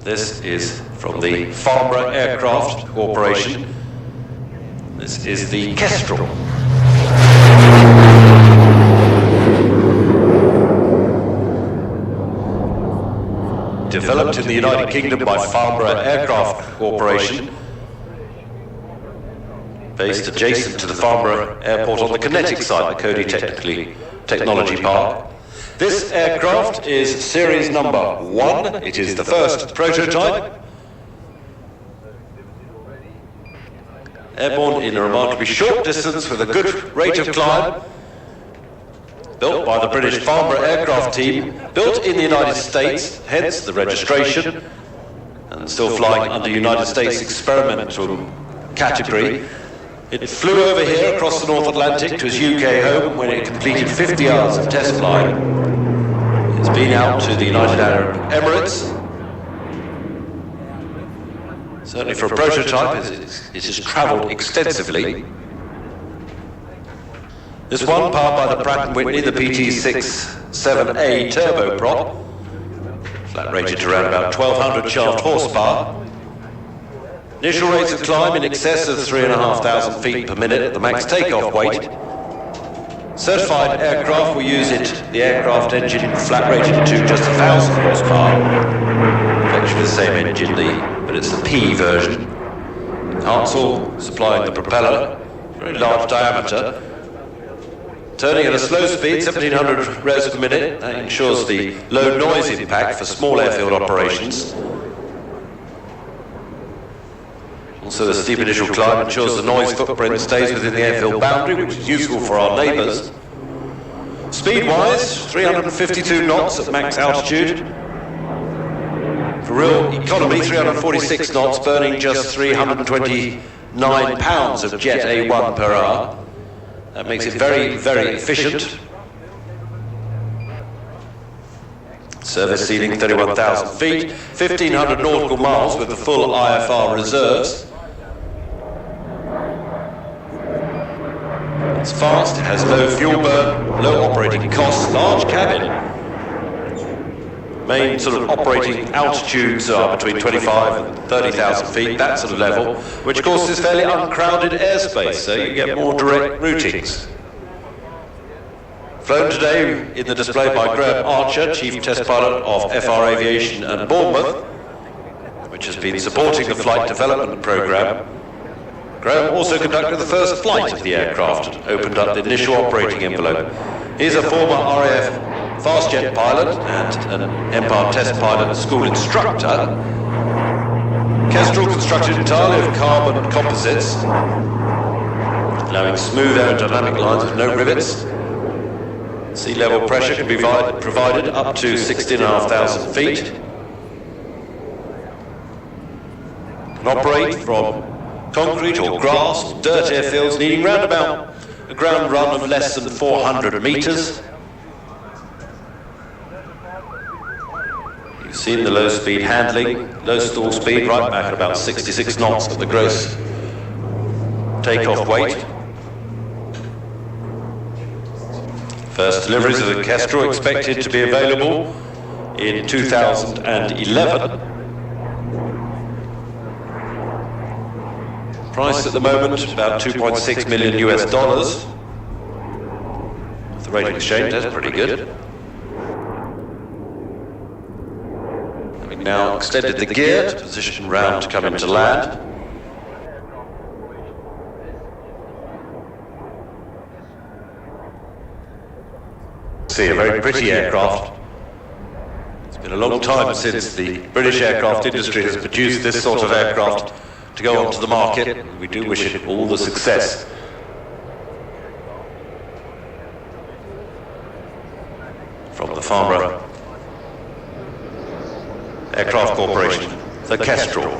This is from the Farnborough Aircraft Corporation. This is the Kestrel. Developed in the United Kingdom by Farnborough Aircraft Corporation, based adjacent to the Farnborough Airport on the kinetic side, the Cody Technology Park. This aircraft is series number 1. It is the first prototype. Airborne in a remarkably short distance with a good rate of climb. Built by the British Farnborough Aircraft team, built in the United States, hence the registration, and still flying under United States experimental category. It flew over here across the North Atlantic to its UK home when it completed 50 hours of test flying. It's been out to the United Arab Emirates. Certainly for a prototype, it has travelled extensively. This one, powered by the Pratt & Whitney, the PT67A turboprop, flat rated to around about 1200 shaft horsepower. Initial rates of climb in excess of 3,500 feet per minute at the max takeoff weight. Certified aircraft will use the aircraft engine flat rated to just 1,000 horsepower. Effectively the same engine, but it's the P version. Hartzell supplying the propeller, very large diameter. Turning at a slow speed, 1,700 revs per minute, that ensures the low noise impact for small airfield operations. Also, the steep initial climb ensures the noise footprint stays within the airfield boundary, which is useful for our neighbours. Speed-wise, 352 knots at max altitude. For real economy, 346 knots, burning just 329 pounds of Jet A1 per hour. That makes it very, very efficient. Service ceiling 31,000 feet, 1,500 nautical miles with the full IFR reserves. It's fast, it has low fuel burn, low operating costs, large cabin. Main sort of operating altitudes are between 25 and 30,000 feet, that sort of level, which of course is fairly uncrowded airspace, so you get more direct routings. Flown today in the display by Graham Archer, Chief Test Pilot of FR Aviation and Bournemouth, which has been supporting the flight development programme. Graham also conducted the first flight of the aircraft and opened up the initial operating envelope. He's a former RAF fast jet pilot and an Empire Test Pilot school instructor. Kestrel constructed entirely of carbon composites, allowing smooth aerodynamic lines with no rivets. Sea level pressure can be provided up to 16,500 feet. Can operate from concrete or grass or dirt airfields needing round about a ground run of less than 400 metres. You've seen the low speed handling, low stall speed right back at about 66 knots at the gross takeoff weight. First deliveries of the Kestrel expected to be available in 2011. Price at the moment about 2.6 million US dollars. The rate of exchange, that's pretty good. Having now extended the gear to position round to come into land. See, a very pretty aircraft. It's been a long time since the British aircraft industry has produced this sort of aircraft to go onto the market. We do wish it all the success. From the Farnborough Aircraft Corporation, the Kestrel.